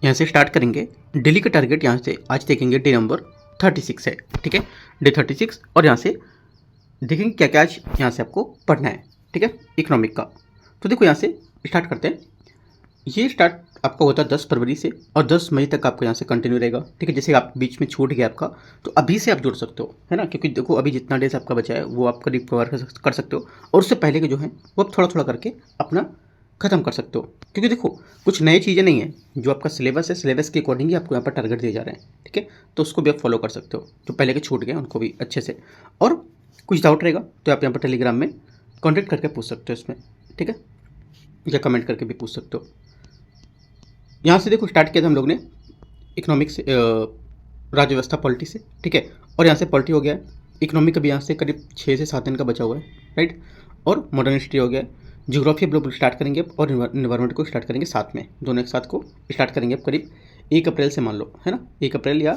यहाँ से स्टार्ट करेंगे। डेली का टारगेट यहाँ से आज देखेंगे डे नंबर 36 है, ठीक है, डे 36। और यहाँ से देखेंगे क्या क्या आज यहाँ से आपको पढ़ना है, ठीक है, इकोनॉमिक का। तो देखो यहाँ से स्टार्ट करते हैं। ये स्टार्ट आपका होता है 10 फरवरी से और 10 मई तक आपको यहाँ से कंटिन्यू रहेगा, ठीक है। जैसे आप बीच में छूट गया आपका, तो अभी से आप जुड़ सकते हो, है ना, क्योंकि देखो अभी जितना डेज आपका बचा है वो आप करीब कवर कर सकते हो, और उससे पहले के जो है वो आप थोड़ा थोड़ा करके अपना खत्म कर सकते हो। क्योंकि देखो कुछ नई चीज़ें नहीं है, जो आपका सिलेबस है सिलेबस के अकॉर्डिंग ही आपको यहाँ पर टारगेट दिए जा रहे हैं, ठीक है। तो उसको भी आप फॉलो कर सकते हो, जो पहले के छूट गए उनको भी अच्छे से। और कुछ डाउट रहेगा तो आप यहाँ पर टेलीग्राम में कॉन्टेक्ट करके पूछ सकते हो इसमें, ठीक है, या कमेंट करके भी पूछ सकते हो। यहाँ से देखो स्टार्ट किया था हम लोग ने इकोनॉमिक्स से, राज्य व्यवस्था पॉलिटी से, ठीक है। और यहाँ से पॉलिटी हो गया है, इकोनॉमिक अभी यहाँ से करीब 6 से 7 दिन का बचा हुआ है, राइट। और मॉडर्न हिस्ट्री हो गया है, ज्योग्राफी अब लोग स्टार्ट करेंगे और इन्वायरमेंट को स्टार्ट करेंगे साथ में, दोनों एक साथ को स्टार्ट करेंगे अब करीब 1 अप्रैल से, मान लो, है ना, 1 अप्रैल या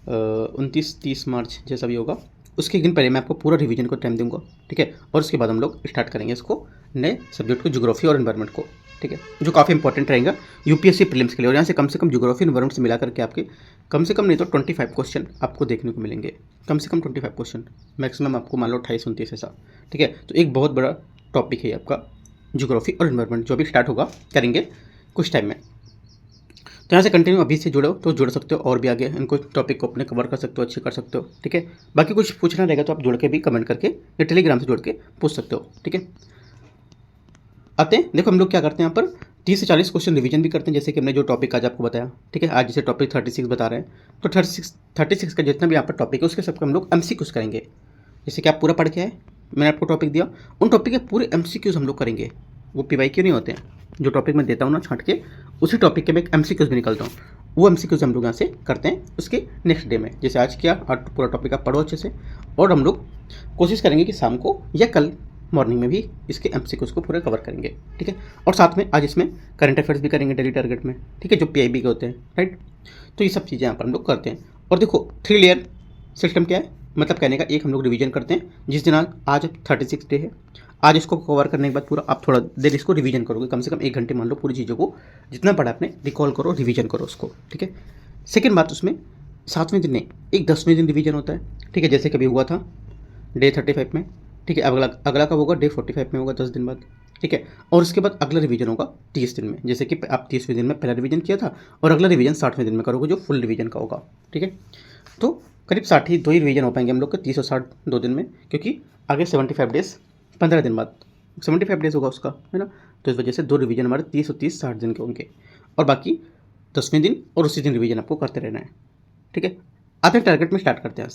29-30 मार्च जैसा भी होगा। उसके एक दिन पहले मैं आपको पूरा रिवीजन को टाइम दूंगा, ठीक है। और उसके बाद हम लोग स्टार्ट करेंगे इसको, नए सब्जेक्ट को, ज्योग्राफी और इन्वायरमेंट को, ठीक है, जो काफ़ी इंपॉर्टेंट रहेगा यूपीएससी प्रीलिम्स के लिए। और यहाँ से कम ज्योग्राफी इन्वायरमेंट से मिला करके आपके कम से कम नहीं तो 25 क्वेश्चन आपको देखने को मिलेंगे, कम से कम 25 क्वेश्चन, मैक्सिमम आपको मान लो 28-29 ऐसा, ठीक है। तो एक बहुत बड़ा टॉपिक है आपका ज्योग्राफी और इन्वायरमेंट, जो भी स्टार्ट होगा करेंगे कुछ टाइम में। तो यहाँ से कंटिन्यू अभी से जुड़ो तो जुड़ सकते हो, और भी आगे इनको टॉपिक को अपने कवर कर सकते हो, अच्छे कर सकते हो, ठीक है। बाकी कुछ पूछना रहेगा तो आप जुड़ के भी कमेंट करके या टेलीग्राम से जुड़ के पूछ सकते हो, ठीक है। आते हैं, देखो हम लोग क्या करते हैं यहाँ पर 30 से 40 क्वेश्चन रिवीजन भी करते हैं, जैसे कि हमने जो टॉपिक आज आपको बताया, ठीक है। आज जैसे टॉपिक 36 बता रहे हैं, तो 36 का जितना भी यहाँ पर टॉपिक है उसके सबका हम लोग MCQs करेंगे। जैसे कि आप पूरा पढ़ के आए, मैंने आपको टॉपिक दिया, उन टॉपिक के पूरे MCQs हम लोग करेंगे। वो PYQ नहीं होते हैं, जो टॉपिक मैं देता हूँ ना छाँट के, उसी टॉपिक के मैं MCQs भी निकलता हूँ, वो MCQs हम लोग यहाँ से करते हैं उसके नेक्स्ट डे में। जैसे आज किया, आज पूरा टॉपिक आप पढ़ो अच्छे से, और हम लोग कोशिश करेंगे कि शाम को या कल मॉर्निंग में भी इसके MCQs को पूरा कवर करेंगे, ठीक है। और साथ में आज इसमें करंट अफेयर्स भी करेंगे डेली टारगेट में, ठीक है, जो PIB के होते हैं, राइट। तो ये सब चीज़ें यहाँ पर हम लोग करते हैं। और देखो 3 लेयर सिस्टम क्या है, मतलब कहने का एक हम लोग रिवीजन करते हैं, जिस दिन आज 36 डे है, आज इसको कवर करने के बाद पूरा आप थोड़ा देर इसको रिवीजन करोगे, कम से कम 1 घंटे मान लो, पूरी चीज़ों को जितना पढ़ा आपने रिकॉल करो, रिवीजन करो उसको, ठीक है। सेकेंड बात, उसमें 7वें दिन नहीं, एक 10वें दिन रिवीजन होता है, ठीक है, जैसे कभी हुआ था डे 35 में, ठीक है। अगला कब होगा, डे 45 में होगा, 10 दिन बाद, ठीक है। और उसके बाद अगला रिवीजन होगा 30 दिन में, जैसे कि आप 30वें दिन में पहला रिवीजन किया था, और अगला रिवीजन 60वें दिन में करोगे, जो फुल रिवीजन का होगा, ठीक है। तो करीब 60 दो ही रिवीजन हो पाएंगे हम लोग के 30 और 60 2 दिन में, क्योंकि आगे 75 डेज 15 दिन बाद 75 डेज होगा उसका, है ना। तो इस वजह से 2 रिवीजन हमारे 30 और 30 60 दिन के होंगे, और बाकी 10वें दिन और उसी दिन रिवीजन आपको करते रहना है, ठीक है। आते हैं टारगेट में, स्टार्ट करते हैं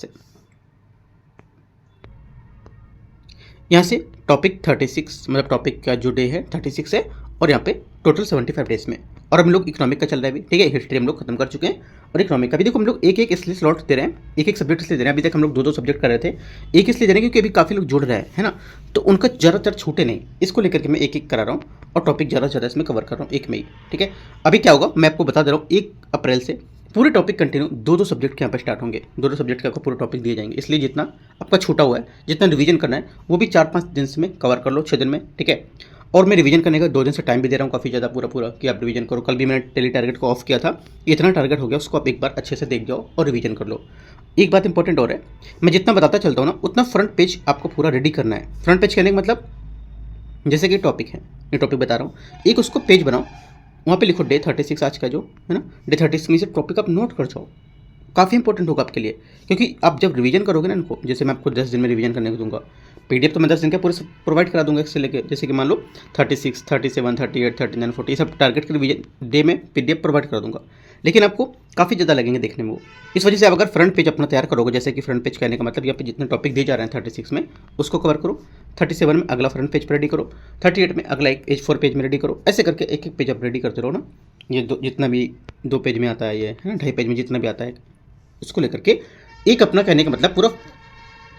यहाँ से टॉपिक 36, मतलब टॉपिक का जो डे है 36 है, और यहाँ पे टोटल 75 डेज में। और हम लोग इकोनॉमिक का चल रहा है अभी, ठीक है, हिस्ट्री हम लोग खत्म कर चुके हैं, और इकोनॉमिक का भी देखो हम लोग एक एक इसलिए स्लॉट दे रहे हैं, एक एक सब्जेक्ट इसलिए दे रहे हैं। अभी तक हम लोग 2-2 सब्जेक्ट कर रहे थे, एक इसलिए दे रहे हैं क्योंकि अभी काफ़ी लोग जुड़ रहे हैं, है ना, तो उनका ज़्यादातर छूटे नहीं, इसको लेकर के मैं एक एक करा रहा हूँ, और टॉपिक ज़्यादा से ज़्यादा इसमें कवर कर रहा हूँ एक में ही, ठीक है। अभी क्या होगा मैं आपको बता दे रहा हूँ, 1 अप्रैल से पूरे टॉपिक कंटिन्यू 2-2 सब्जेक्ट के यहाँ पर स्टार्ट होंगे, 2-2 सब्जेक्ट के आपको पूरे टॉपिक दिए जाएंगे, इसलिए जितना आपका छूटा हुआ है, जितना रिवीजन करना है, वो भी 4-5 दिन में कवर कर लो, 6 दिन में, ठीक है। और मैं रिवीजन करने का 2 दिन से टाइम भी दे रहा हूँ, काफ़ी ज़्यादा पूरा कि आप रिवीजन करो। कल भी मैंने टेली टारगेट को ऑफ किया था, इतना टारगेट हो गया, उसको आप एक बार अच्छे से देख जाओ और रिवीजन कर लो। एक बात इंपॉर्टेंट और है, मैं जितना बताता चलता हूँ ना, उतना फ्रंट पेज आपको पूरा रेडी करना है। फ्रंट पेज कहने का मतलब, जैसे कि टॉपिक है, ये टॉपिक बता रहा हूँ, एक उसको पेज बनाओ, वहाँ पे लिखो डे 36 आज का जो है ना, डे 36 में से टॉपिक आप नोट कर जाओ, काफ़ी इंपॉर्टेंट होगा आपके लिए। क्योंकि आप जब रिवीजन करोगे ना इनको, जैसे मैं आपको 10 दिन में रिवीजन करने को दूंगा, PDF तो मैं 10 दिन का पूरे प्रोवाइड करा दूंगा इससे लेके, जैसे कि मान लो 36, 37, 38, 39, 40 सब टारगेट के रिवीजन डे में PDF प्रोवाइड करा दूंगा, लेकिन आपको काफ़ी ज़्यादा लगेंगे देखने में वो। इस वजह से आप अगर फ्रंट पेज अपना तैयार करोगे, जैसे कि फ्रंट पेज कहने का मतलब यहाँ पे जितने टॉपिक दिए जा रहे हैं 36 में उसको कवर करो, 37 में अगला फ्रंट पेज पर रेडी करो, 38 में अगला एक A4 पेज में रेडी करो, ऐसे करके एक एक पेज आप रेडी करते रहो ना। ये जितना भी 2 पेज में आता है, ये है ना, 2.5 पेज में जितना भी आता है, उसको लेकर के एक अपना कहने का मतलब पूरा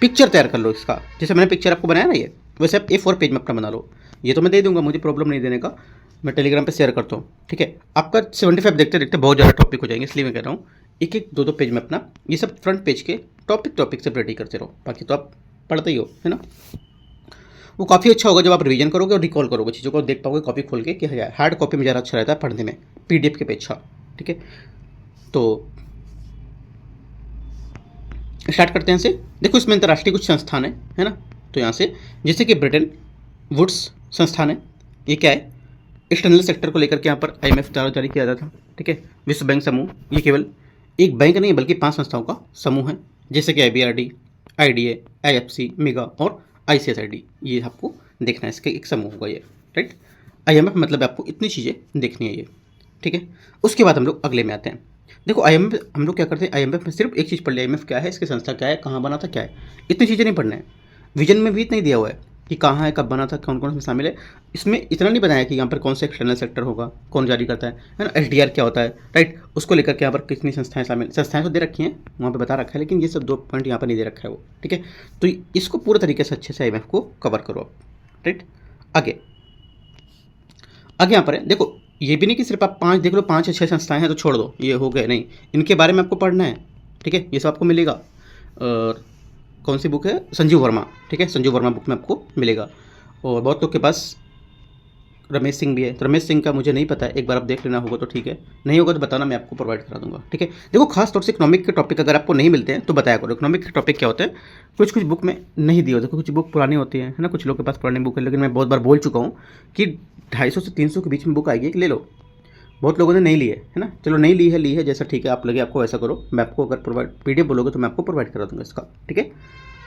पिक्चर तैयार कर लो इसका। जैसे मैंने पिक्चर आपको बनाया ना, ये वैसे आप A4 पेज में अपना बना लो। ये तो मैं दे दूंगा, मुझे प्रॉब्लम नहीं देने का, मैं टेलीग्राम पे शेयर करता हूँ, ठीक है। आपका 75 देखते देखते बहुत ज़्यादा टॉपिक हो जाएंगे, इसलिए मैं कह रहा हूँ एक एक 2-2 पेज में अपना ये सब फ्रंट पेज के टॉपिक से रेडी करते रहो, बाकी तो आप पढ़ते ही हो, है ना। वो काफ़ी अच्छा होगा जब आप रिवीजन करोगे और रिकॉल करोगे, चीज़ों को देख पाओगे कॉपी खोल के कि हार्ड कॉपी में ज़्यादा अच्छा रहता है पढ़ने में PDF के अपेक्षा, ठीक है, तो स्टार्ट करते हैं से। देखो इसमें अंतर्राष्ट्रीय कुछ संस्थान है ना, तो यहाँ से जैसे कि ब्रिटेन वुड्स संस्थान है, ये क्या है, एक्सटर्नल सेक्टर को लेकर के यहाँ पर IMF द्वारा जारी किया जाता था। ठीक है, विश्व बैंक समूह, ये केवल एक बैंक नहीं बल्कि 5 संस्थाओं का समूह है, जैसे कि IBRD, IDA, IFC, मेगा और ICSID, ये आपको देखना है, इसका एक समूह होगा ये, राइट। IMF मतलब आपको इतनी चीज़ें देखनी है ये, ठीक है। उसके बाद हम लोग अगले में आते हैं। देखो IMF हम लोग क्या करते हैं, IMF में सिर्फ एक चीज़ पढ़ लिया, IMF क्या है, इसकी संस्था क्या है, कहाँ बना था, क्या है, इतनी चीज़ें नहीं पढ़ना है। विजन में भी इतना ही दिया हुआ है कि कहाँ है, कब बना था, कौन कौन इसमें शामिल है, इसमें इतना नहीं बताया कि यहाँ पर कौन सा एक्सटर्नल सेक्टर होगा, कौन जारी करता है ना, SDR क्या होता है, राइट, उसको लेकर के यहाँ पर कितनी संस्थाएं शामिल, संस्थाएं तो दे रखी हैं वहाँ पे बता रखा है, लेकिन ये सब 2 पॉइंट यहाँ पर नहीं दे रखा है वो, ठीक है। तो इसको पूरे तरीके से अच्छे से IMF को कवर करो आप, राइट। आगे यहाँ पर है, देखो ये भी नहीं कि सिर्फ आप 5 देख लो, 5 या 6 संस्थाएं हैं तो छोड़ दो, ये हो गए, नहीं, इनके बारे में आपको पढ़ना है, ठीक है। ये सब आपको मिलेगा, और कौन सी बुक है, संजीव वर्मा, ठीक है, संजीव वर्मा बुक में आपको मिलेगा। और बहुत लोग के पास रमेश सिंह भी है, तो रमेश सिंह का मुझे नहीं पता है, एक बार आप देख लेना होगा तो ठीक है, नहीं होगा तो बताना, मैं आपको प्रोवाइड करा दूंगा, ठीक है। देखो खास तौर से इकोनॉमिक के टॉपिक अगर आपको नहीं मिलते हैं तो बताया करो, इकोनॉमिक के टॉपिक क्या होते हैं, कुछ बुक में नहीं दिए होते, कुछ बुक पुरानी होती है ना, कुछ लोग के पास पुरानी बुक है, लेकिन मैं बहुत बार बोल चुका हूँ कि 250 से 300 के बीच में बुक आएगी कि ले लो, बहुत लोगों ने नहीं लिए है ना, चलो नहीं ली है जैसा ठीक है, आप लगे आपको ऐसा करो, मैं आपको अगर प्रोवाइड PDF बोलोगे तो मैं आपको प्रोवाइड करा दूंगा इसका, ठीक है।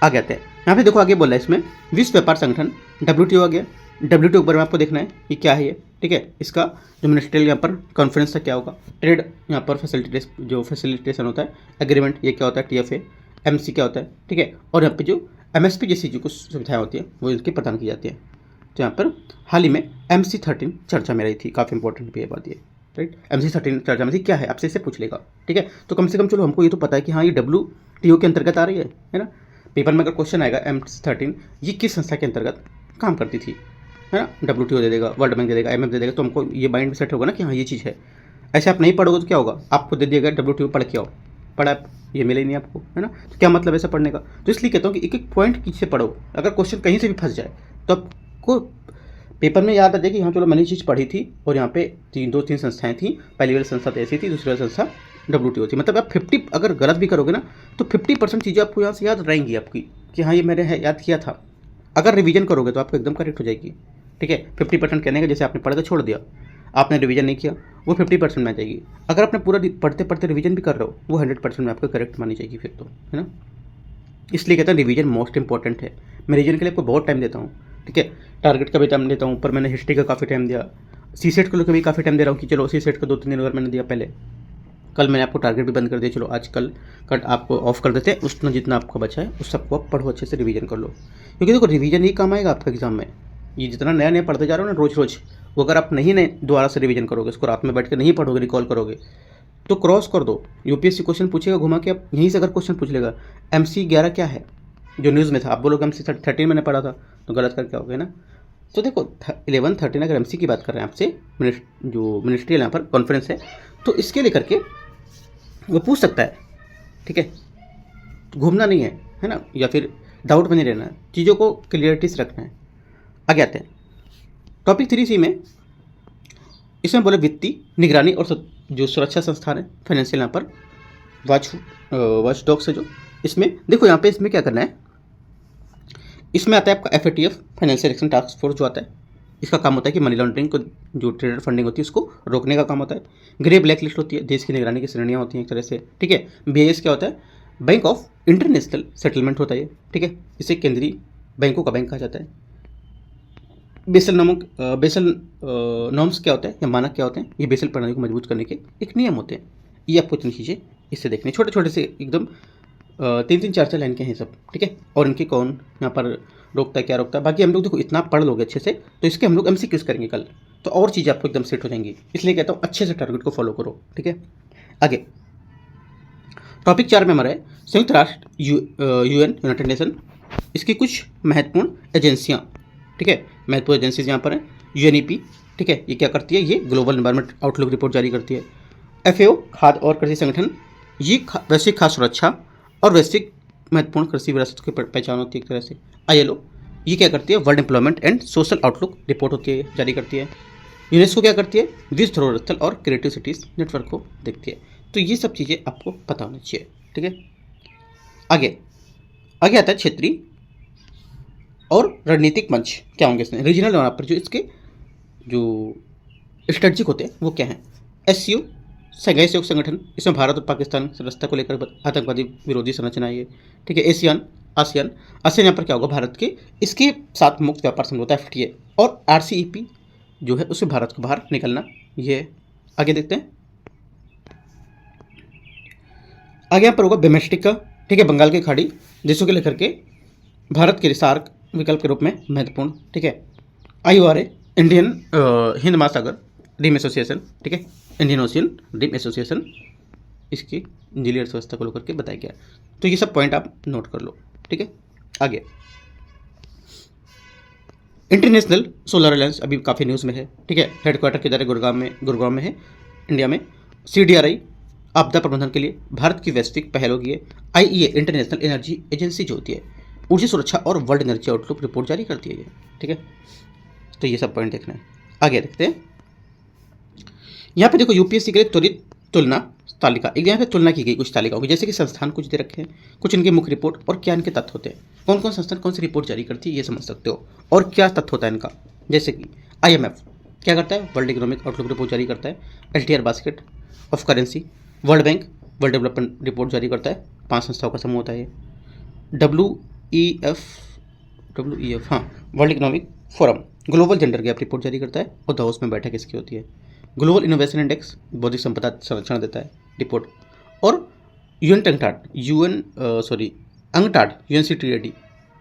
आगे आते हैं, यहाँ पे देखो आगे बोला है इसमें विश्व व्यापार संगठन WTO आ गया, WTO ऊपर में आपको देखना है कि क्या है ये, ठीक है। इसका जो मिनिस्ट्रियल यहाँ पर कॉन्फ्रेंस था क्या होगा, ट्रेड यहाँ पर फैसिलिटेशन होता है, एग्रीमेंट ये क्या होता है, TFA, MC क्या होता है, ठीक है। और यहाँ पे जो MSP जैसी जो कुछ सुविधाएँ होती है वो इनकी प्रदान की जाती है। तो यहाँ पर हाल ही में MC13 चर्चा में रही थी, काफ़ी इंपॉर्टेंट भी है बात ये, राइट। MC13 चर्चा में थी, क्या है आपसे इससे पूछ लेगा, ठीक है। तो कम से कम चलो हमको ये तो पता है कि हाँ ये WTO के अंतर्गत आ रही है ना। पेपर में अगर क्वेश्चन आएगा MC13 ये किस संस्था के अंतर्गत काम करती थी, है ना, WTO दे देगा, वर्ल्ड बैंक दे देगा, IMF दे देगा, तो हमको ये माइंड में सेट होगा ना कि हाँ ये चीज़ है। ऐसे आप नहीं पढ़ोगे तो क्या होगा, आपको दे दिएगा WTO पढ़ के आओ, पढ़ा आप, ये मिले ही नहीं आपको, है ना, तो क्या मतलब ऐसा पढ़ने का। तो इसलिए कहता हूँ कि एक एक पॉइंट से पढ़ो, अगर क्वेश्चन कहीं से भी फंस जाए तो आपको पेपर में याद आ जाए कि हाँ चलो मैंने ये चीज़ पढ़ी थी, और यहाँ पे 2-3 संस्थाएँ थी, पहली वाली संस्था तो ऐसी थी, दूसरी वाली संस्था WTO थी, मतलब आप 50 अगर गलत भी करोगे ना तो 50% चीज़ें आपको यहाँ से याद रहेंगी आपकी कि हाँ ये मैंने याद किया था। अगर रिवीजन करोगे तो आपको एकदम करेक्ट हो जाएगी, ठीक है। 50% कहने का जैसे आपने पढ़ा तो छोड़ दिया, आपने रिवीजन नहीं किया, वो 50% में आ जाएगी। अगर आपने पूरा पढ़ते पढ़ते रिवीजन भी कर रहे हो, वो 100% में आपको करेक्ट मानी जाएगी फिर तो, है ना। इसलिए कहता हूँ रिवीजन मोस्ट इंपॉर्टेंट है। मैं रिवीजन के लिए आपको बहुत टाइम देता हूँ, ठीक है, टारगेट का भी टाइम देता हूँ, पर मैंने हिस्ट्री का काफ़ी टाइम दिया, CSET को लेकर भी काफ़ी टाइम दे रहा हूँ कि चलो CSET का 2-3 दिन अगर मैंने दिया पहले, कल मैंने आपको टारगेट भी बंद कर दिया, चलो आज कल कट आपको ऑफ कर देते हैं, उतना जितना आपका बचा है उस सबको आप पढ़ो, अच्छे से रिवीजन कर लो, क्योंकि देखो रिवीजन ही काम आएगा आपका एग्जाम में। ये जितना नया नया पढ़ते जा रहे हो ना रोज़ रोज़, वो अगर आप नहीं नए दोबारा से रिवीजन करोगे, उसको रात में बैठ कर नहीं पढ़ोगे, रिकॉल करोगे, तो क्रॉस कर दो। UPSC क्वेश्चन पूछेगा घुमा के, आप यहीं से अगर क्वेश्चन पूछ लेगा MC11 क्या है जो न्यूज़ में था, आप बोलोगे MC13 मैंने पढ़ा था, तो गलत करके आओगे ना। तो देखो 11-13 अगर MC की बात कर रहे हैं आपसे, जो मिनिस्ट्रियल यहाँ पर कॉन्फ्रेंस है, तो इसके लेकर के वो पूछ सकता है, ठीक है, घूमना नहीं है ना, या फिर डाउट में नहीं रहना है, चीज़ों को क्लियरिटी से रखना है। आगे आते हैं टॉपिक 3C में, इसमें बोले वित्तीय निगरानी और जो सुरक्षा संस्थान है, फाइनेंशियल यहाँ पर वॉच डॉग्स है जो, इसमें देखो यहाँ पे इसमें क्या करना है, इसमें आता है आपका FATF, financial action task force जो आता है, इसका काम होता है कि मनी लॉन्ड्रिंग को, जो ट्रेडर फंडिंग होती है उसको रोकने का काम होता है। ग्रे ब्लैक लिस्ट होती है, देश की निगरानी की श्रेणियाँ होती हैं एक तरह से, ठीक है। BIS क्या होता है, बैंक ऑफ इंटरनेशनल सेटलमेंट होता है, ठीक है, इसे केंद्रीय बैंकों का बैंक कहा जाता है। बेसल नॉर्म्स क्या होता है या मानक क्या होते हैं, ये बेसल प्रणाली को मजबूत करने के एक नियम होते हैं। ये आपको इतनी चीज़ें इससे देखने, छोटे छोटे से एकदम 3-3 4-4 लाइन के हैं सब, ठीक है। और इनके कौन यहाँ पर रोकता है, क्या रोकता है, बाकी हम लोग देखो इतना पढ़ लोगे अच्छे से तो इसके हम लोग MCQs करेंगे कल, तो और चीज़ें आपको एकदम सेट हो जाएंगी। इसलिए कहता हूँ अच्छे से टारगेट को फॉलो करो, ठीक है। आगे टॉपिक 4 में हमारा है संयुक्त राष्ट्र UN, यूनाइटेड नेशन, इसकी कुछ महत्वपूर्ण एजेंसियाँ, ठीक है, महत्वपूर्ण एजेंसीज यहाँ पर है। UNEP, ठीक है, ये क्या करती है, ये ग्लोबल एनवायरनमेंट आउटलुक रिपोर्ट जारी करती है। FAO, खाद्य और कृषि संगठन, ये वैश्विक खाद्य सुरक्षा और वैश्विक महत्वपूर्ण कृषि विरासत की पहचान होती है एक तरह से। ILO, ये क्या करती है, world employment and social outlook report होती है, जारी करती है। यूनेस्को क्या करती है, विश्व धरोहर स्थल और क्रिएटिव सिटीज नेटवर्क को देखती है। तो ये सब चीज़ें आपको पता होनी चाहिए, ठीक है। आगे आगे आता है क्षेत्रीय और रणनीतिक मंच क्या होंगे इसमें, रीजनल डेवलपर जो इसके जो स्ट्रेटजिक होते हैं वो क्या हैं। SCO शंघाई सहयोग संगठन, इसमें भारत और पाकिस्तान सदस्यता को लेकर आतंकवादी विरोधी संरचना है ये, ठीक है। आसियान आसियान आसियान यहाँ पर क्या होगा, भारत के इसके साथ मुक्त व्यापार समझौता FTA और RCEP जो है उससे भारत को बाहर निकलना, ये आगे देखते हैं। आगे यहाँ पर होगा बेमेस्टिक का, ठीक है, बंगाल की खाड़ी देशों के लेकर के भारत के लिए सार्क विकल्प के रूप में महत्वपूर्ण, ठीक है। IORA इंडियन हिंद महासागर रिम एसोसिएशन, ठीक है, इंडियन ओशियन रिम एसोसिएशन, इसकी जलीय अर्थव्यवस्था को लेकर के बताया गया। तो ये सब पॉइंट आप नोट कर लो, ठीक है। आगे इंटरनेशनल सोलर अलायंस अभी काफ़ी न्यूज़ में है, ठीक है। हेडक्वार्टर किधर है, गुड़गांव में है, इंडिया में। CDRI आपदा प्रबंधन के लिए भारत की वैश्विक पहल होगी है। IEA इंटरनेशनल एनर्जी एजेंसी जो होती है ऊर्जा सुरक्षा और वर्ल्ड एनर्जी आउटलुक रिपोर्ट जारी करती है ये, ठीक है। तो ये सब पॉइंट देखना है। आगे देखते हैं, यहाँ पे देखो UPSC के लिए त्वरित तुलना तालिका, एक यहाँ पे तुलना की गई कुछ तालिका होगी, जैसे कि संस्थान कुछ दे रखे हैं, कुछ इनके मुख्य रिपोर्ट और क्या इनके तथ्य होते हैं, कौन कौन संस्थान कौन सी रिपोर्ट जारी करती है ये समझ सकते हो, और क्या तथ्य होता है इनका। जैसे कि IMF क्या करता है, वर्ल्ड इकोनॉमिक आउटलुक रिपोर्ट जारी करता है। LTR basket of currency, world bank world development report जारी करता है, 5 संस्थाओं का समूह होता है ये। WEF हाँ, world economic forum global gender gap report जारी करता है, और दावोस में बैठक इसकी होती है। ग्लोबल इनोवेशन इंडेक्स बौद्धिक संपदा संरक्षण देता है रिपोर्ट, और UNCTAD UNCTAD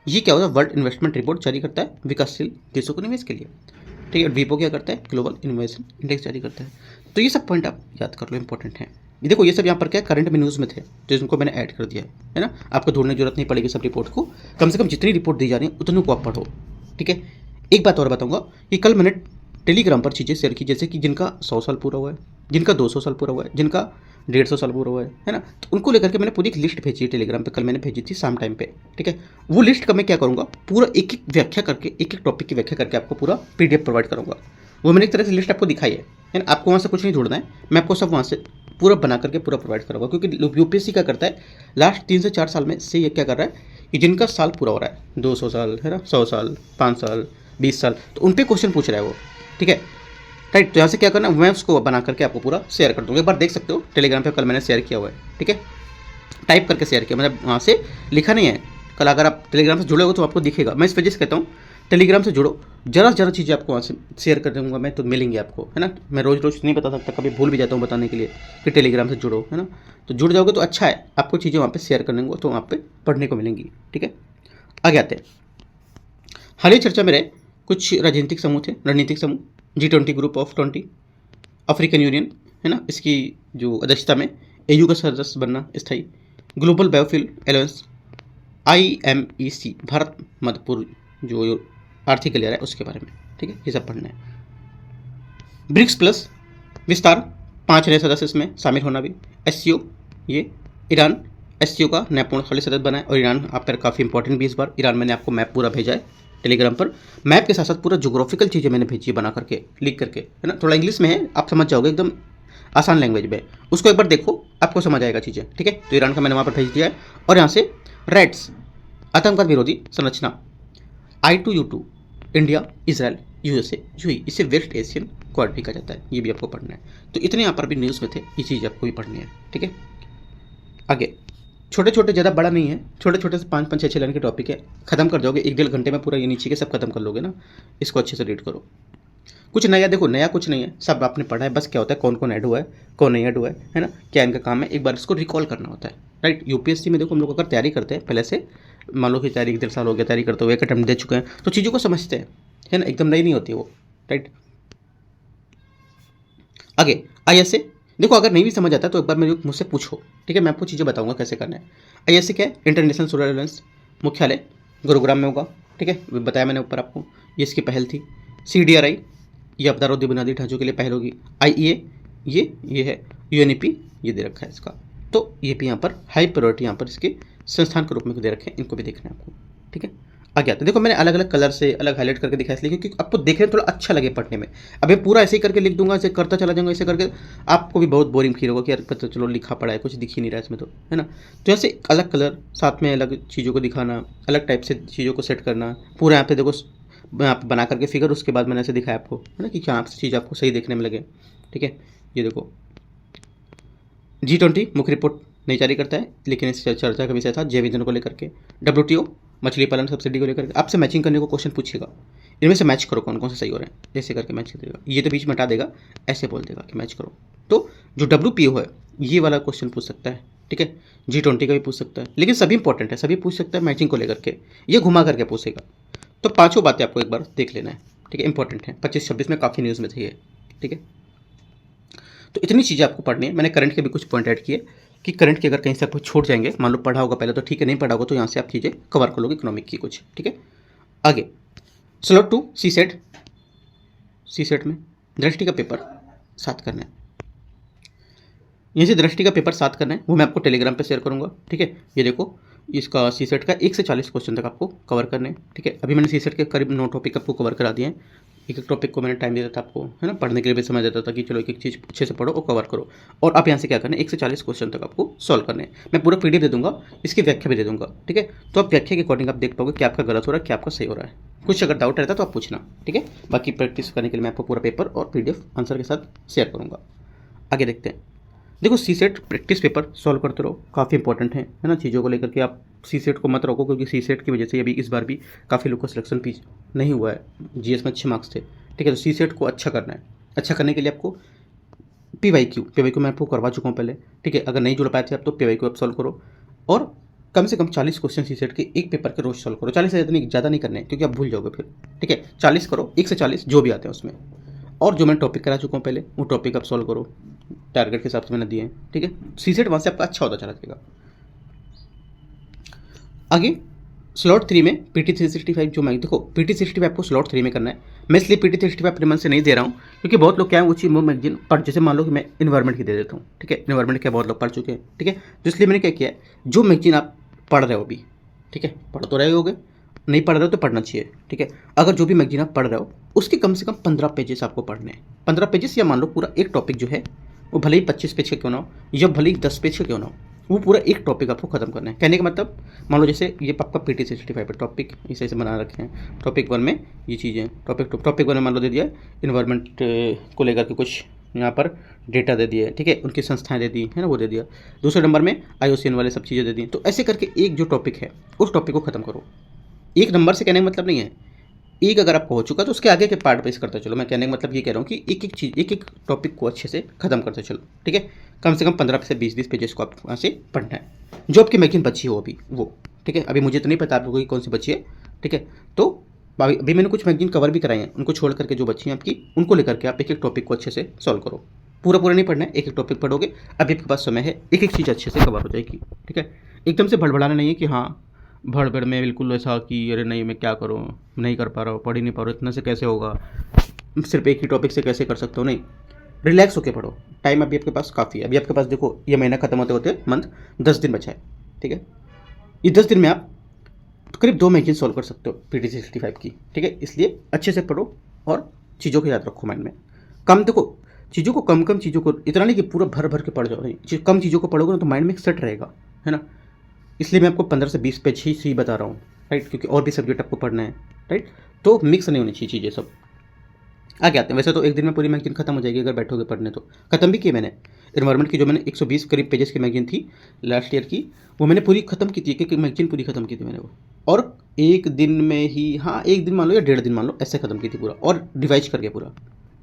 ये क्या होता है, वर्ल्ड इन्वेस्टमेंट रिपोर्ट जारी करता है विकासशील देशों को निवेश के लिए, ठीक है। WIPO क्या करता है, ग्लोबल इनोवेशन इंडेक्स जारी करता है। तो ये सब पॉइंट आप याद कर लो, इंपॉर्टेंट है। ये देखो ये सब यहाँ पर क्या करंट में न्यूज़ में थे, तो इनको मैंने ऐड कर दिया है ना। आपको ढूंढने की जरूरत नहीं पड़ेगी सब रिपोर्ट को, कम से कम जितनी रिपोर्ट दी जा रही है उतनी को आप पढ़ो, ठीक है। एक बात और बताऊंगा कि कल मैंने टेलीग्राम पर चीज़ें शेयर की, जैसे कि जिनका 100 साल पूरा हुआ है, जिनका 200 साल पूरा हुआ है, जिनका 150 साल पूरा हुआ है ना, तो उनको लेकर के मैंने पूरी एक लिस्ट भेजी है टेलीग्राम पे, कल मैंने भेजी थी शाम टाइम पे, ठीक है। वो लिस्ट का मैं क्या करूँगा, पूरा एक एक व्याख्या करके, एक एक टॉपिक की व्याख्या करके आपको पूरा PDF प्रोवाइड करूँगा। वो मैंने एक तरह से लिस्ट आपको दिखाई है ना, आपको वहाँ से कुछ नहीं ढूंढना है, मैं आपको सब वहाँ से पूरा बना करके पूरा प्रोवाइड करूँगा। क्योंकि UPSC क्या करता है, लास्ट 3 से 4 साल में से ये क्या कर रहा है कि जिनका साल पूरा हो रहा है, 200 साल है ना, 100 साल, 5 साल, 20 साल, तो उन पर क्वेश्चन पूछ रहा है वो, ठीक है, राइट। तो यहाँ से क्या करना, मैं उसको बना करके आपको पूरा शेयर कर दूँगा। एक बार देख सकते हो टेलीग्राम पे, कल मैंने शेयर किया हुआ है, ठीक है, टाइप करके शेयर किया, मतलब वहाँ से लिखा नहीं है। कल अगर आप टेलीग्राम से जुड़े हो तो आपको दिखेगा। मैं इस वजह से कहता हूँ टेलीग्राम से जुड़ो, ज़रा चीज़ें आपको वहाँ से शेयर कर दूँगा मैं, तो मिलेंगी आपको, है ना। मैं रोज़ नहीं बता सकता, कभी भूल भी जाता हूँ बताने के लिए कि टेलीग्राम से जुड़ो, है ना। तो जुड़ जाओगे तो अच्छा है, आपको चीज़ें वहाँ पे शेयर करने को, तो वहाँ पे पढ़ने को मिलेंगी, ठीक है। आगे आते हैं, हाल ही चर्चा में रहे कुछ राजनीतिक समूह थे, रणनीतिक समूह, G20 group of 20, African union है ना, इसकी जो अध्यक्षता में AU का सदस्य बनना स्थायी, global biofuel alliance IMEC, Bharat मध्य पूर्व जो आर्थिक लेयर है उसके बारे में, ठीक है, ये सब पढ़ना है। ब्रिक्स प्लस विस्तार, 5 नए सदस्य इसमें शामिल होना भी। SCO ये ईरान SCO का नया पूर्णकालिक सदस्य बना है, और ईरान आप पर काफ़ी इंपॉर्टेंट भी इस बार। ईरान मैंने आपको मैप पूरा भेजा है टेलीग्राम पर, मैप के साथ साथ पूरा जोग्राफिकल चीज़ें मैंने भेजी है बना करके, लिख करके, है ना। थोड़ा इंग्लिश में है, आप समझ जाओगे, एकदम आसान लैंग्वेज में, उसको एक बार देखो आपको समझ आएगा चीज़ें, ठीक है। तो ईरान का मैंने वहाँ पर भेज दिया है। और यहाँ से रेड्स आतंकवाद विरोधी संरचना, I2U2 India, Israel, USA, UAE, इसे वेस्ट एशियन क्वाड भी कहा जाता है, ये भी आपको पढ़ना है। तो इतने यहाँ पर भी न्यूज़ में थे, ये चीज़ आपको भी पढ़नी है, ठीक है। आगे छोटे छोटे, ज़्यादा बड़ा नहीं है, छोटे छोटे से 5 6 लाइन के टॉपिक है, खत्म कर जाओगे 1 डेढ़ घंटे में पूरा, ये नीचे के सब खत्म कर लोगे ना। इसको अच्छे से रीड करो। कुछ नया देखो, नया कुछ नहीं है, सब आपने पढ़ा है, बस क्या होता है कौन कौन ऐड हुआ है, कौन नहीं ऐड हुआ है ना, क्या इनका काम है, एक बार इसको रिकॉल करना होता है, राइट। UPSC में देखो हम लोग अगर तैयारी करते हैं पहले से, मान लो कि तैयारी 1 साल हो गया तैयारी करते हुए, एक अटेम्प्ट दे चुके हैं, तो चीज़ों को समझते हैं, है ना, एकदम नई नहीं होती वो, राइट। आगे ISA देखो, अगर नहीं भी समझ आता तो एक बार मुझसे पूछो, ठीक है, मैं आपको चीज़ें बताऊंगा कैसे करना है। ISA क्या है, इंटरनेशनल सोलर अलायंस, मुख्यालय गुरुग्राम में होगा, ठीक है, बताया मैंने ऊपर आपको, ये इसकी पहल थी। CDRI ये आपदा रोधी बुनियादी ढांचों के लिए पहल होगी। IEA ये है, UNEP ये दे रखा है इसका, तो ये भी यहाँ पर हाई प्रायोरिटी यहाँ पर इसके संस्थान के रूप में दे रखे हैं, इनको भी देखना है आपको, ठीक है। आ गया। तो देखो मैंने अलग अलग कलर से अलग हाईलाइट करके दिखाया इसलिए क्योंकि आपको देखने में थोड़ा अच्छा लगे पढ़ने में। अब ये पूरा ऐसे ही करके लिख दूंगा, ऐसे करता चला जाऊंगा, ऐसे करके आपको भी बहुत बोरिंग फील होगा कि यार पता चलो लिखा पड़ा है, कुछ दिख ही नहीं रहा है इसमें तो, है ना। तो ऐसे अलग कलर साथ में अलग चीज़ों को दिखाना, अलग टाइप से चीज़ों को सेट करना, पूरा यहाँ पे देखो यहाँ पे बना करके फिगर, उसके बाद मैंने ऐसे दिखाया आपको, है ना, कि क्या चीज़ आपको सही देखने में लगे। ठीक है, ये देखो G20 मुख्य रिपोर्ट नहीं जारी करता है, लेकिन इस चर्चा का विषय था जैव ईंधन को लेकर के। WTO मछली पालन सब्सिडी को लेकर के आपसे मैचिंग करने को क्वेश्चन पूछेगा, इनमें से मैच करो कौन कौन से सही हो रहे हैं, ऐसे करके मैच कर देगा, ये तो बीच में हटा देगा, ऐसे बोल देगा कि मैच करो। तो जो WPO है ये वाला क्वेश्चन पूछ सकता है। ठीक है, G20 का भी पूछ सकता है, लेकिन सभी इंपॉर्टेंट है, सभी पूछ सकता है मैचिंग को लेकर के, ये घुमा करके पूछेगा। तो पाँचों बातें आपको एक बार देख लेना है। ठीक है, इंपॉर्टेंट है, 25-26 में काफ़ी न्यूज़ में थे ये। ठीक है, तो इतनी चीज़ें आपको पढ़नी है। मैंने करंट के भी कुछ पॉइंट ऐड किए कि करंट के अगर कहीं से आपको छूट जाएंगे, मान लो पढ़ा होगा पहले तो ठीक है, नहीं पढ़ा होगा तो यहाँ से आप चीज़ें कवर कर लोगे इकोनॉमिक की कुछ। ठीक है, आगे स्लॉट 2 सी सेट में दृष्टि का पेपर 7 करना है। यहीं से दृष्टि का पेपर 7 करना है, वो मैं आपको टेलीग्राम पे शेयर करूँगा। ठीक है, ये देखो इसका सी सेट का 1 से 40 क्वेश्चन तक आपको कवर करने हैं। ठीक है, अभी मैंने सी सेट के करीब 9 टॉपिक आपको कवर करा दिए हैं। एक एक टॉपिक को मैंने टाइम दिया था आपको, है ना, पढ़ने के लिए भी समय देता था कि चलो एक एक चीज़ अच्छे से पढ़ो और कवर करो। और आप यहाँ से क्या करना है, 1 से 40 क्वेश्चन तक आपको सॉल्व करने हैं। मैं पूरा PDF दे दूंगा, इसकी व्याख्या भी दे दूंगा। ठीक है, तो आप व्याख्या के अकॉर्डिंग आप देख पाओगे क्या आपका गलत हो रहा है, क्या आपका सही हो रहा है। कुछ अगर डाउट रहता है तो आप पूछना। ठीक है, बाकी प्रैक्टिस करने के लिए मैं आपको पूरा पेपर और PDF आंसर के साथ शेयर करूँगा। आगे देखते हैं। देखो सी सेट प्रैक्टिस पेपर सॉल्व करते रहो, काफ़ी इंपॉर्टेंट है ना, चीज़ों को लेकर के आप सी सेट को मत रोको, क्योंकि सी सेट की वजह से अभी इस बार भी काफ़ी लोग को सिलेक्शन पीछ नहीं हुआ है, GS में अच्छे मार्क्स थे। ठीक है, तो सी सेट को अच्छा करना है। अच्छा करने के लिए आपको PYQ मैं आपको करवा चुका हूँ पहले। ठीक है, अगर नहीं जुड़ पाए थे आप तो PYQ आप सॉल्व करो, और कम से कम 40 क्वेश्चन सी सेट के एक पेपर के रोज सॉल्व करो। 40 से ज़्यादा नहीं करने, क्योंकि आप भूल जाओगे फिर। ठीक है, 40 करो, 1 से 40 जो भी आते हैं उसमें। और जो मैंने टॉपिक करा चुका हूँ पहले, वो टॉपिक आप सॉल्व करो टारगेट के हिसाब से मैंने दिए हैं। ठीक है, सी सेट वहाँ से आपका अच्छा होता चला जाएगा। आगे स्लॉट 3 में PT 365 जो मैं देखो PT 365 आपको स्लॉट 3 में करना है। मैं इसलिए PT 365 अपने मन से नहीं दे रहा हूँ, क्योंकि बहुत लोग क्या है वो चीज़ मैगजीन पढ़, जैसे मान लो कि मैं इन्वायरमेंट की दे देता हूँ। ठीक है, इन्वायरमेंट क्या बहुत लोग पढ़ चुके हैं। ठीक है, तो इसलिए मैंने क्या किया है, जो मैगजीन आप पढ़ रहे हो अभी, ठीक है, पढ़ तो रहे होगे, नहीं पढ़ रहे हो तो पढ़ना चाहिए। ठीक है, अगर जो भी मैगजीन आप पढ़ रहे हो उसके कम से कम 15 पेजेस आपको पढ़ने हैं। 15 पेजेस, या मान लो पूरा एक टॉपिक जो है वो भले ही 25 पेज का क्यों ना हो, या भले ही 10 पेज का क्यों ना हो, वो पूरा एक टॉपिक आपको खत्म करना है। कहने का मतलब मान लो जैसे ये आपका PT 65 है, टॉपिक इसे ऐसे बना रखे हैं। टॉपिक 1 में ये चीज़ें, टॉपिक 1 में मान लो दे दिया इन्वायरमेंट को लेकर के कुछ यहाँ पर डेटा दे दिए। ठीक है, उनकी संस्थाएं दे दी है ना, वो दे दिया। दूसरे नंबर में IUCN वाले सब चीज़ें दे दी। तो ऐसे करके एक जो टॉपिक है उस टॉपिक को खत्म करो। एक नंबर से कहने का मतलब नहीं है, एक अगर आपको हो चुका तो उसके आगे के पार्ट बेस करते चलो। मैं कहने का मतलब ये कह रहा हूँ कि एक एक चीज़, एक एक टॉपिक को अच्छे से खत्म करते चलो। ठीक है, कम से कम 15 से 20 पेजेस को आप वहाँ से पढ़ना है, जो आपकी मैगजीन बची हो अभी वो। ठीक है, अभी मुझे तो नहीं पता आप लोगों की कौन सी बची है। ठीक है, तो अभी मैंने कुछ मैगजीन कवर भी कराई हैं, उनको छोड़ करके जो बची हैं आपकी, उनको लेकर के आप एक एक टॉपिक को अच्छे से सॉल्व करो। पूरा नहीं पढ़ना है, एक एक टॉपिक पढ़ोगे, अभी आपके पास समय है, एक एक चीज़ अच्छे से कवर हो जाएगी। ठीक है, एकदम से भड़बड़ाना नहीं है कि हाँ भड़बड़ में बिल्कुल ऐसा कि अरे नहीं मैं क्या करूँ, नहीं कर पा रहा हूँ, पढ़ ही नहीं पा रहा हूँ, इतना से कैसे होगा, सिर्फ एक ही टॉपिक से कैसे कर सकते हो। नहीं, रिलैक्स होकर पढ़ो, टाइम अभी आपके पास काफ़ी है। अभी आपके पास देखो ये महीना खत्म होते होते मंथ 10 दिन बचा है। ठीक है, ये 10 दिन में आप करीब 2 मैगजीन सॉल्व कर सकते हो PT 65 की। ठीक है, इसलिए अच्छे से पढ़ो और चीज़ों को याद रखो माइंड में। कम देखो चीज़ों को, कम चीज़ों को, इतना नहीं कि पूरा भर के पढ़ जाओ, नहीं, कम चीज़ों को पढ़ोगे ना तो माइंड में सेट रहेगा, है ना। इसलिए मैं आपको 15 से 20 पेज ही बता रहा हूँ, राइट, क्योंकि और भी सब्जेक्ट आपको पढ़ना है, राइट। तो मिक्स नहीं होनी चाहिए चीज़ें सब। आगे आते हैं। वैसे तो एक दिन में पूरी मैगजीन खत्म हो जाएगी अगर बैठोगे पढ़ने, तो खत्म भी की मैंने इन्वायरमेंट की, जो मैंने 120 करीब पेजेस की मैगजीन थी लास्ट ईयर की, वो मैंने पूरी खत्म की थी, क्योंकि मैगजीन पूरी खत्म की थी मैंने वो, और एक दिन में ही, हाँ एक दिन मान लो या 1.5 दिन मान लो, ऐसे खत्म की थी पूरा, और रिवाइज करके पूरा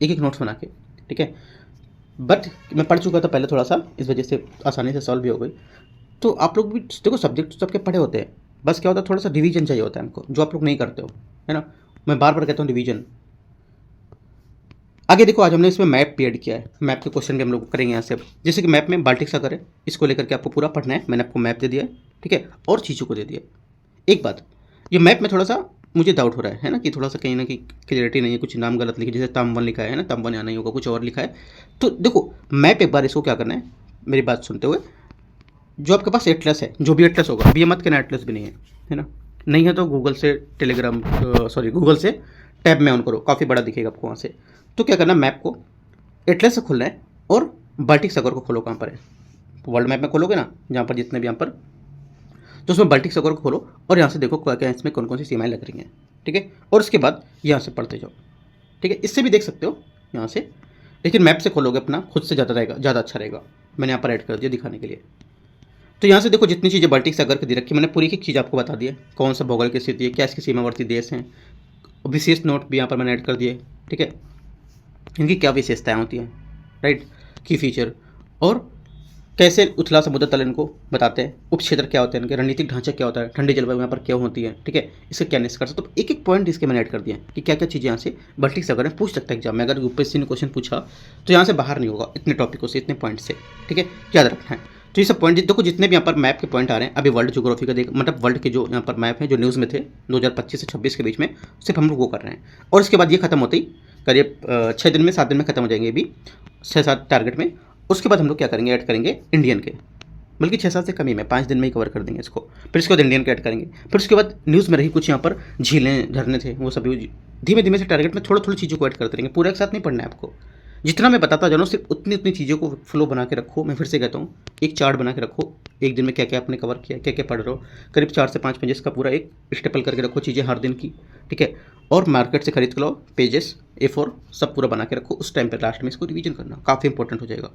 एक एक नोट्स बना के। ठीक है, बट मैं पढ़ चुका था पहले थोड़ा सा, इस वजह से आसानी से सॉल्व भी हो गई। तो आप लोग भी देखो सब्जेक्ट सबके पढ़े होते हैं, बस क्या होता है थोड़ा सा रिवीजन चाहिए होता है हमको, जो आप लोग नहीं करते हो, है ना। मैं बार बार कहता हूँ रिवीजन। आगे देखो, आज हमने इसमें मैप भी ऐड किया है, मैप के क्वेश्चन भी हम लोग करेंगे यहाँ से। जैसे कि मैप में बाल्टिक सागर है, इसको लेकर के आपको पूरा पढ़ना है, मैंने आपको मैप दे दिया है। ठीक है, और चीज़ों को दे दिया। एक बात, ये मैप में थोड़ा सा मुझे डाउट हो रहा है ना, कि थोड़ा सा कहीं ना कहीं क्लियरिटी नहीं है, कुछ नाम गलत लिखे, जैसे तामवन लिखा है ना, तामवन यहाँ नहीं होगा, कुछ और लिखा है। तो देखो मैप एक बार इसको क्या करना है, मेरी बात सुनते हुए, जो आपके पास एटलस है, जो भी एटलस होगा, अभी ये मत कहना एटलस भी नहीं है, है ना, नहीं है तो गूगल से टेलीग्राम गूगल से टैब में ऑन करो, काफ़ी बड़ा दिखेगा आपको वहाँ से। तो क्या करना, मैप को एटलस से खोलना है और बाल्टिक सागर को खोलो। कहाँ पर है, वर्ल्ड मैप में खोलोगे ना, जहाँ पर जितने भी यहाँ पर, तो उसमें बाल्टिक सागर को खोलो और यहाँ से देखो क्या क्या इसमें कौन कौन सी सीमाएं लग रही हैं, ठीक है। और उसके बाद यहाँ से पढ़ते जाओ, ठीक है। इससे भी देख सकते हो यहाँ से, लेकिन मैप से खोलोगे अपना खुद से ज़्यादा रहेगा, ज़्यादा अच्छा रहेगा। मैंने यहाँ पर ऐड कर दिया दिखाने के लिए। तो यहाँ से देखो जितनी चीज़ें बाल्टिक सागर की दे रखी, मैंने पूरी एक चीज़ आपको बता दी है, कौन सा भौगोलिक की स्थिति है, क्या इसके सीमावर्ती देश हैं, विशेष नोट भी यहाँ पर मैंने ऐड कर दिए, ठीक है। इनकी क्या विशेषताएं होती हैं, राइट, की फीचर, और कैसे उथला समुद्र तल इनको बताते हैं, उपक्षेत्र क्या होते हैं इनके, रणनीतिक ढांचा क्या होता है, ठंडी जलवायु यहाँ पर क्या होती है, ठीक है, इससे क्या निष्कर्ष। तो एक एक पॉइंट इसके मैंने ऐड कर दिए कि क्या क्या चीज़ें यहाँ से बाल्टिक सागर में पूछ सकता है एग्जाम में। अगर यूपीएससी ने क्वेश्चन पूछा तो यहाँ से बाहर नहीं होगा, इतने टॉपिकों से, इतने पॉइंट से, ठीक है, याद रखना है। तो ये सब पॉइंट देखो, जितने भी यहाँ पर मैप के पॉइंट आ रहे हैं, अभी वर्ल्ड ज्योग्राफी का देख, मतलब वर्ल्ड के जो यहाँ पर मैप हैं जो न्यूज़ में थे 2025 से 26 के बीच में, सिर्फ हम लोग वो कर रहे हैं। और उसके बाद ये खत्म होते ही करीब 6 दिन में 7 दिन में खत्म हो जाएंगे, अभी 6-7 टारगेट में। उसके बाद हम लोग क्या करेंगे, ऐड करेंगे इंडियन के, बल्कि 6-7 से कम ही में 5 दिन में ही कवर कर देंगे इसको। फिर उसके बाद इंडियन के ऐड करेंगे, फिर उसके बाद न्यूज़ में रही कुछ यहाँ पर झीलें झरने थे, वो सभी धीमे धीमे से टारगेट में थोड़ी थोड़ी चीज़ों को ऐड करते रहेंगे। पूरा एक साथ नहीं पढ़ना है आपको, जितना मैं बताता जाऊँ सिर्फ उतनी उतनी चीज़ों को फ्लो बना के रखो। मैं फिर से कहता हूँ, एक चार्ट बना के रखो, एक दिन में क्या क्या आपने कवर किया, क्या क्या पढ़ रहे हो, करीब 4 से 5 पेजेस का पूरा एक स्टेपल करके रखो चीज़ें हर दिन की, ठीक है। और मार्केट से खरीद के लो पेजेस A4 सब पूरा बना के रखो। उस टाइम पर लास्ट में इसको रिवीजन करना काफ़ी इंपॉर्टेंट हो जाएगा।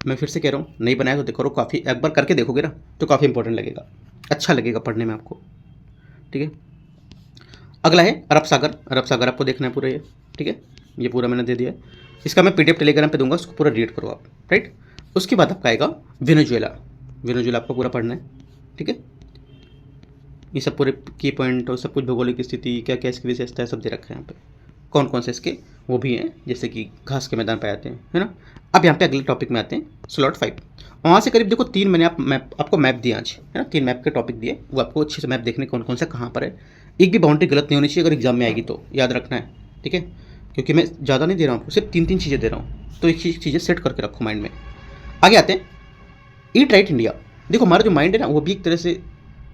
मैं फिर से कह रहा हूँ, नहीं बनाया तो देखो, काफ़ी एक बार करके देखोगे ना तो काफ़ी इंपॉर्टेंट लगेगा, अच्छा लगेगा पढ़ने में आपको, ठीक है। अगला है अरब सागर। अरब सागर आपको देखना है पूरा ये, ठीक है, ये पूरा मैंने दे दिया है। इसका मैं PDF टेलीग्राम पे दूंगा, उसको पूरा रीड करो आप, राइट। उसके बाद आपका आएगा वेनेजुएला। वेनेजुएला आपको पूरा पढ़ना है, ठीक है। ये सब पूरे की पॉइंट और सब कुछ, भौगोलिक स्थिति, क्या क्या इसकी विशेषता है, सब दे रखे हैं यहाँ पे, कौन कौन से इसके वो भी हैं, जैसे कि घास के मैदान पे आते हैं, है ना। अब यहाँ पे अगले टॉपिक में आते हैं, स्लॉट 5। वहाँ से करीब देखो 3 मैंने आपको मैप दिया आज, है ना, 3 मैप के टॉपिक दिए, वो आपको अच्छे से मैप देखने कौन कौन सा कहाँ पर है। एक भी बाउंड्री गलत नहीं होनी चाहिए, अगर एग्जाम में आएगी तो याद रखना है, ठीक है, क्योंकि मैं ज़्यादा नहीं दे रहा हूँ आपको, सिर्फ 3 चीज़ें दे रहा हूँ, तो एक चीज़ें सेट करके रखो माइंड में। आगे आते हैं ईट राइट इंडिया। देखो हमारा जो माइंड है ना, वो भी एक तरह से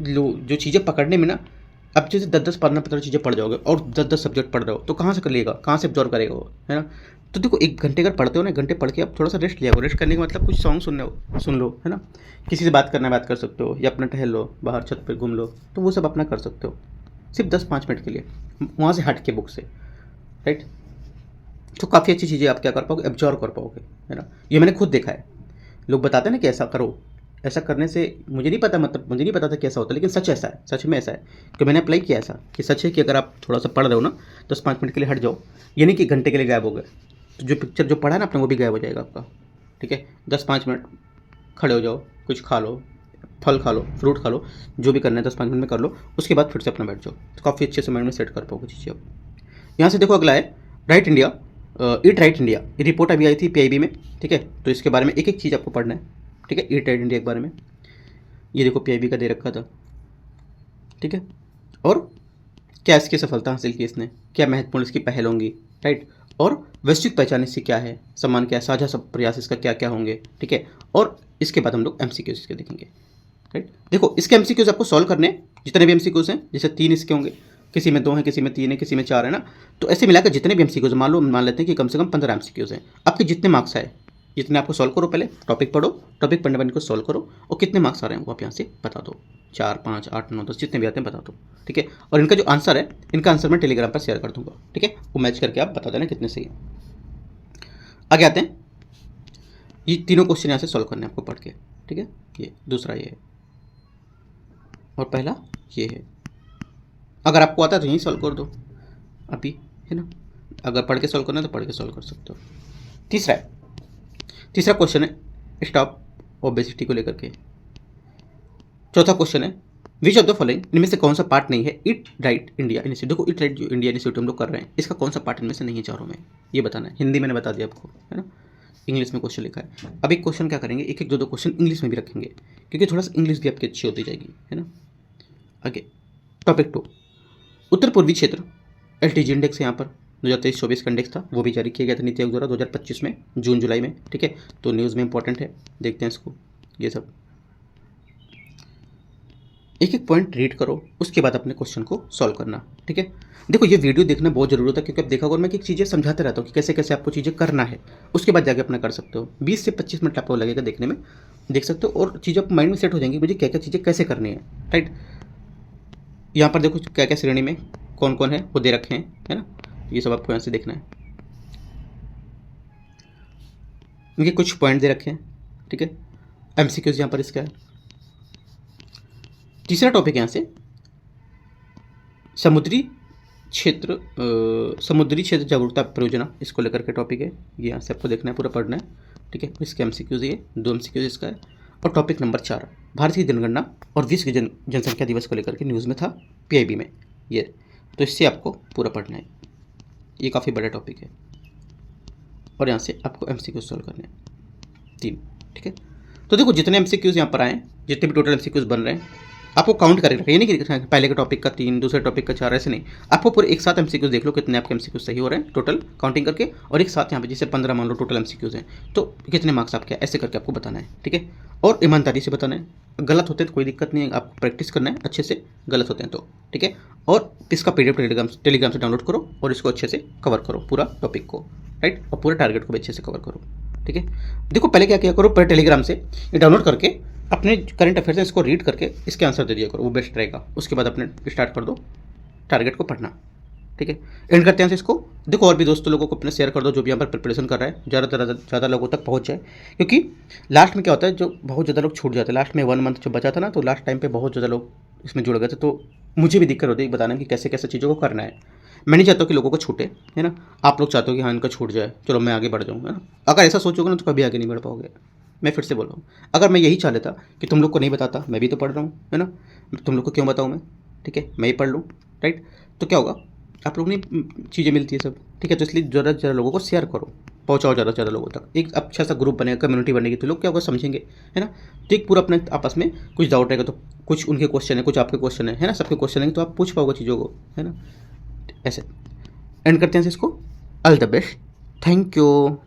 जो चीज़ें पकड़ने में ना, अब जैसे 10-10 15-15 चीज़ें पढ़ जाओगे और 10-10 सब्जेक्ट पढ़ रहे हो तो कहाँ से कर लेगा, कहाँ से एब्जॉर्व करेगा वो, है ना। तो देखो 1 घंटे अगर पढ़ते हो ना, 1 घंटे पढ़ के आप थोड़ा सा रेस्ट लिया करो। रेस्ट करने का मतलब कुछ सॉन्ग सुन लो, है ना, किसी से बात करना बात कर सकते हो, या अपना टहल लो, बाहर छत पर घूम लो, तो वो सब अपना कर सकते हो सिर्फ 10-5 मिनट के लिए, वहाँ से हट के बुक से, राइट। तो काफ़ी अच्छी चीज़ें आप क्या कर पाओगे, एब्जॉर्व कर पाओगे, है ना। ये मैंने खुद देखा है, लोग बताते हैं ना कि ऐसा करो, ऐसा करने से मुझे नहीं पता, मतलब मुझे नहीं पता था कैसा होता है, लेकिन सच ऐसा है, सच में ऐसा है कि मैंने अप्लाई किया ऐसा, कि सच है कि अगर आप थोड़ा सा पढ़ रहे हो ना 10-5 मिनट के लिए हट जाओ, ये नहीं कि घंटे के लिए गायब हो गए, तो जो पिक्चर जो पढ़ा ना आपने वो भी गायब हो जाएगा आपका, ठीक है। 10-5 मिनट खड़े हो जाओ, कुछ खा लो, फल खा लो, फ्रूट खा लो, जो भी करना है 10-5 मिनट में कर लो, उसके बाद फिर से अपना बैठ जाओ, तो काफ़ी अच्छे से माइंड में सेट कर पाओगे चीज़ें आप। यहाँ से देखो अगला है right India, eat right India. ये रिपोर्ट अभी आई थी PIB में, ठीक है, तो इसके बारे में एक एक चीज़ आपको पढ़ना है, ठीक है। ईट राइट इंडिया के बारे में ये देखो PIB का दे रखा था, ठीक है। और क्या इसकी सफलता हासिल की इसने, क्या महत्वपूर्ण इसकी पहल होंगी, राइट। और वैश्विक पहचान इसकी क्या है, सम्मान क्या है, साझा सब प्रयास इसका क्या क्या होंगे, ठीक है। और इसके बाद हम लोग MCQs इसके देखेंगे, राइट। देखो इसके MCQs आपको सॉल्व करने हैं, जितने भी MCQs हैं, जैसे 3 इसके होंगे, किसी में 2 हैं, किसी में 3 है, किसी में 4 है ना, तो ऐसे मिलाकर जितने भी MCQs मान लेते हैं कि कम से कम 15 MCQs हैं। आपके जितने मार्क्स आए, जितने आपको सॉल्व करो, पहले टॉपिक पढ़ो, टॉपिक पढ़ने बाद इनको सॉल्व करो, और कितने मार्क्स आ रहे हैं वो आप यहाँ से बता दो, 4, 5, 8, 9, 10 जितने भी आते हैं बता दो, ठीक है। और इनका जो आंसर है, इनका आंसर मैं टेलीग्राम पर शेयर कर दूंगा, ठीक है, वो मैच करके आप बता देना कितने सही है। आगे आते हैं, ये तीनों क्वेश्चन यहाँ से सॉल्व करने हैं आपको पढ़ के, ठीक है। ये दूसरा ये है और पहला ये है। अगर आपको आता है तो यहीं सॉल्व कर दो अभी, है ना। अगर पढ़ के सॉल्व करना है तो पढ़ के सॉल्व कर सकते हो। तीसरा क्वेश्चन है स्टॉप ओबेसिटी को लेकर के। चौथा क्वेश्चन है विच ऑफ द फॉलोइंग, इनमें से कौन सा पार्ट नहीं है ईट राइट इंडिया इनिशिएटिव। देखो ईट राइट जो इंडिया इनिशिएटिव हम लोग कर रहे हैं, इसका कौन सा पार्ट इनमें से नहीं है चारों में, ये बताना है। हिंदी मैंने बता दिया आपको, है ना, इंग्लिश में क्वेश्चन लिखा है। अब एक क्वेश्चन क्या करेंगे, एक एक दो क्वेश्चन इंग्लिश में भी रखेंगे, क्योंकि थोड़ा सा इंग्लिश भी आपकी अच्छी होती जाएगी, है ना। आगे टॉपिक 2, उत्तर पूर्वी क्षेत्र LTG इंडेक्स है यहाँ पर 2023-24 का इंडेक्स था, वो भी जारी किया गया था नीति आयोग द्वारा 2025 में जून जुलाई में, ठीक है। तो न्यूज़ में इंपॉर्टेंट है, देखते हैं इसको, ये सब। एक एक पॉइंट रीड करो, उसके बाद अपने क्वेश्चन को सॉल्व करना, ठीक है। देखो ये वीडियो देखना बहुत ज़रूरी होता है, क्योंकि अब देखा होगा मैं कि चीज़ें समझाते रहता हूँ कि कैसे कैसे आपको चीज़ें करना है, उसके बाद जाके अपना कर सकते हो। 20 से 25 मिनट आपको लगेगा देखने में, देख सकते हो, और चीज़ें आप माइंड में सेट हो जाएंगी मुझे क्या क्या चीज़ें कैसे करनी है, राइट। यहाँ पर देखो क्या क्या श्रेणी में कौन कौन है वो दे रखे हैं, है ना, ये सब आपको यहाँ से देखना है। इनके कुछ पॉइंट दे रखे हैं, ठीक है। एमसीक्यूज यहाँ पर इसका है। तीसरा टॉपिक यहाँ से समुद्री क्षेत्र जागरूकता परियोजना, इसको लेकर के टॉपिक है, ये यहाँ से आपको देखना है, पूरा पढ़ना है, ठीक है। इसके एमसीक्यूज ये 2 एमसीक्यूज इसका है। और टॉपिक नंबर 4 भारत की जनगणना और विश्व की जनसंख्या दिवस को लेकर के न्यूज़ में था पीआईबी में, ये तो इससे आपको पूरा पढ़ना है, ये काफ़ी बड़ा टॉपिक है। और यहाँ से आपको एमसीक्यूज सॉल्व करने हैं 3, ठीक है। तो देखो जितने एमसीक्यूज यहाँ पर आए, जितने भी टोटल एमसीक्यूज बन रहे हैं, आपको काउंट करके रखें, ये नहीं कि पहले के टॉपिक का 3, दूसरे टॉपिक का 4, ऐसे नहीं। आपको पूरे एक साथ एमसीक्यूज देख लो कितने आपके एमसीक्यूज सही हो रहे हैं टोटल काउंटिंग करके, और एक साथ यहाँ पे जैसे 15 मान लो टोटल एमसीक्यूज हैं, तो कितने मार्क्स आपके, ऐसे करके आपको बताना है, ठीक है। और ईमानदारी से बताना है, गलत होते हैं तो कोई दिक्कत नहीं है, आपको प्रैक्टिस करना है अच्छे से, गलत होते हैं तो, ठीक है। और इसका पीडीएफ टेलीग्राम से डाउनलोड करो और इसको अच्छे से कवर करो पूरा टॉपिक को, राइट, और पूरा टारगेट को भी अच्छे से कवर करो, ठीक है। देखो पहले क्या किया करो, पहले टेलीग्राम से ये डाउनलोड करके अपने करंट अफेयर्स हैं इसको रीड करके इसके आंसर दे दिया करो, वो बेस्ट रहेगा। उसके बाद अपने स्टार्ट कर दो टारगेट को पढ़ना, ठीक है। एंड करते हैं से इसको। देखो और भी दोस्तों लोगों को अपने शेयर कर दो जो भी यहाँ पर प्रिपरेशन कर रहा है, ज़्यादा लोगों तक पहुँच जाए, क्योंकि लास्ट में क्या होता है, जो बहुत ज़्यादा लोग छूट जाते हैं लास्ट में 1 मंथ जब बचा था ना, तो लास्ट टाइम पे बहुत ज़्यादा लोग इसमें जुड़ गए थे, तो मुझे भी दिक्कत होती है बताना कि कैसे कैसे चीज़ों को करना है। मैं नहीं चाहता कि लोगों को छूटे, है ना, आप लोग चाहते हो कि हाँ इनका छूट जाए, चलो मैं आगे बढ़ जाऊँ, है ना। अगर ऐसा सोचोगे ना तो कभी आगे नहीं बढ़ पाओगे। मैं फिर से बोल रहा हूँ, अगर मैं यही चाह लेता कि तुम लोग को नहीं बताता, मैं भी तो पढ़ रहा हूँ, है ना, तुम लोग को क्यों बताऊँ मैं, ठीक है, मैं ही पढ़ लूँ, राइट, तो क्या होगा, आप लोग ने चीज़ें मिलती है सब, ठीक है। तो इसलिए ज़्यादा से ज़्यादा लोगों को शेयर करो, पहुँचाओ ज़्यादा से ज़्यादा लोगों तक, एक अच्छा सा ग्रुप बनेगा, कम्युनिटी बनेगी, तो लोग क्या होगा समझेंगे, है ना। तो एक पूरा अपने आपस में कुछ डाउट रहेगा तो कुछ उनके क्वेश्चन है, कुछ आपके क्वेश्चन है ना, सबके क्वेश्चन है, तो आप पूछ पाओगे चीज़ों को, है ना। ऐसे एंड करते हैं इसको। All the best, thank you.